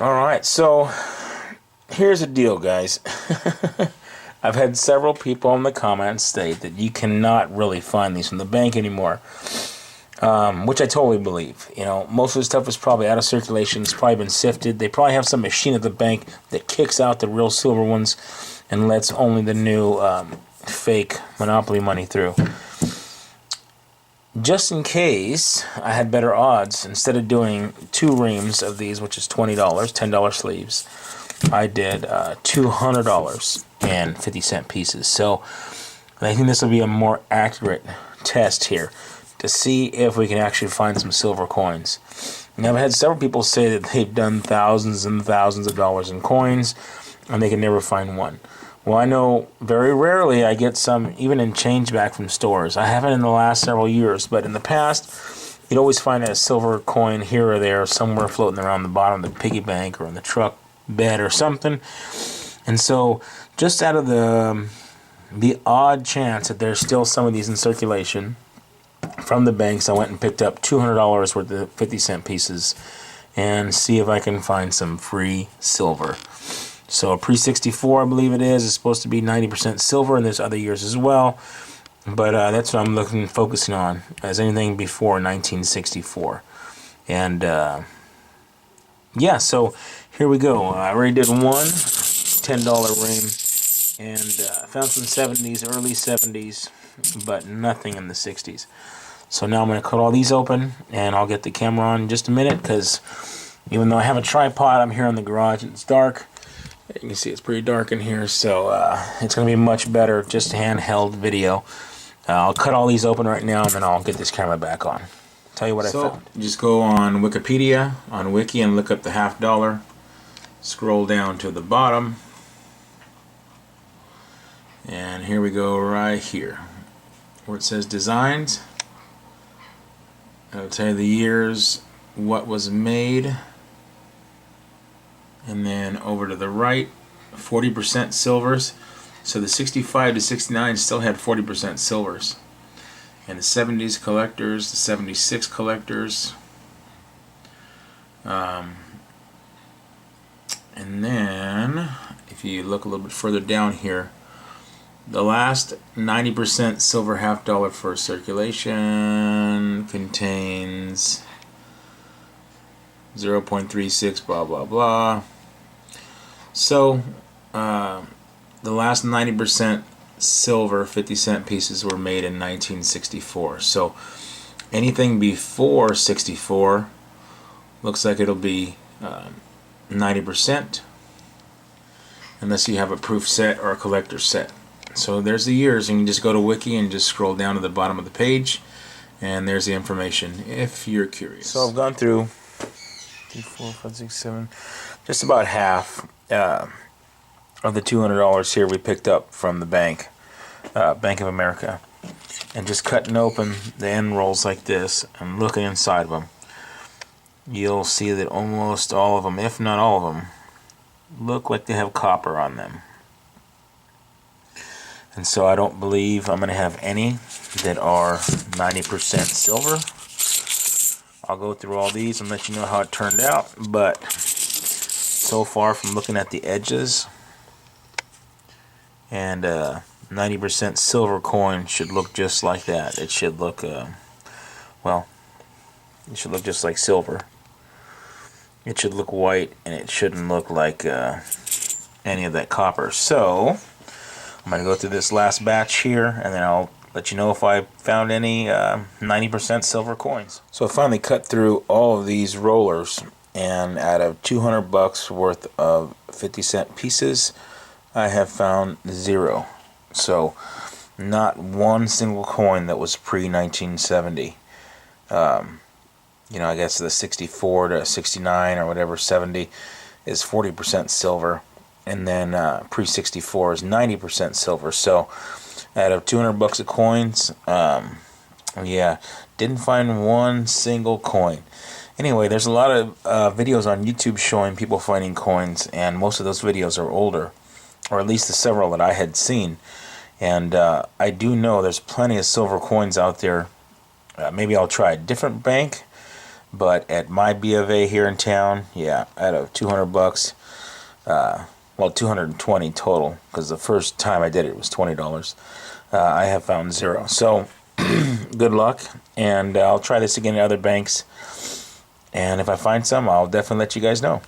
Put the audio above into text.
Alright, so here's the deal, guys. I've had several people in the comments state that you cannot really find these from the bank anymore, which I totally believe. You know, most of the stuff is probably out of circulation. It's probably been sifted. They probably have some machine at the bank that kicks out the real silver ones and lets only the new fake Monopoly money through. Just in case I had better odds, instead of doing 2 reams of these, which is $20, $10 sleeves, I did $200 and 50-cent pieces. So I think this will be a more accurate test here to see if we can actually find some silver coins. Now, I've had several people say that they've done thousands and thousands of dollars in coins and they can never find one. Well, I know very rarely I get some, even in change back from stores. I haven't in the last several years, but in the past, you'd always find a silver coin here or there, somewhere floating around the bottom of the piggy bank or in the truck bed or something. And so, just out of the odd chance that there's still some of these in circulation from the banks, I went and picked up $200 worth of 50-cent pieces and see if I can find some free silver. So a pre-64, I believe it is supposed to be 90% silver, and there's other years as well. But that's what I'm focusing on, as anything before 1964. And yeah, so here we go. I already did one $10 ring, and found some 70s, early 70s, but nothing in the 60s. So now I'm going to cut all these open, and I'll get the camera on in just a minute, because even though I have a tripod, I'm here in the garage and it's dark. You can see it's pretty dark in here, so it's going to be much better, just handheld video. I'll cut all these open right now, and then I'll get this camera back on. Tell you what I found. Just go on Wikipedia, on Wiki, and look up the $50. Scroll down to the bottom. And here we go right here, where it says Designs. It'll tell you the years, what was made. And then over to the right, 40% silvers. So the 65 to 69 still had 40% silvers. And the 70s collectors, the 76 collectors. And then, if you look a little bit further down here, the last 90% silver $50 for circulation contains 0.36 blah blah blah. So the last 90% silver 50-cent pieces were made in 1964. So anything before 64 looks like it'll be 90%, unless you have a proof set or a collector set. So there's the years, and you can just go to Wiki and just scroll down to the bottom of the page, and there's the information if you're curious. So I've gone through 3, 4, 5, 6, 7, just about half of the $200 here we picked up from the bank, Bank of America, and just cutting open the end rolls like this and looking inside of them, you'll see that almost all of them, if not all of them, look like they have copper on them. And so I don't believe I'm going to have any that are 90% silver. I'll go through all these and let you know how it turned out, but so far from looking at the edges, and 90% silver coin should look just like that. It should look, well, it should look just like silver. It should look white, and it shouldn't look like any of that copper. So I'm going to go through this last batch here, and then I'll let you know if I found any 90% silver coins. So I finally cut through all of these rollers, and out of $200 worth of 50-cent pieces, I have found 0. So not one single coin that was pre-1970. You know, I guess the 64 to 69 or whatever, 70 is 40% silver, and then pre-64 is 90% silver. So out of $200 of coins, yeah, didn't find one single coin. Anyway, there's a lot of videos on YouTube showing people finding coins, and most of those videos are older, or at least the several that I had seen. And I do know there's plenty of silver coins out there. Maybe I'll try a different bank, But at my B of A here in town, yeah, out of 200 bucks, well, 220 total, because the first time I did it was $20. I have found zero. So good luck, and I'll try this again at other banks. And if I find some, I'll definitely let you guys know.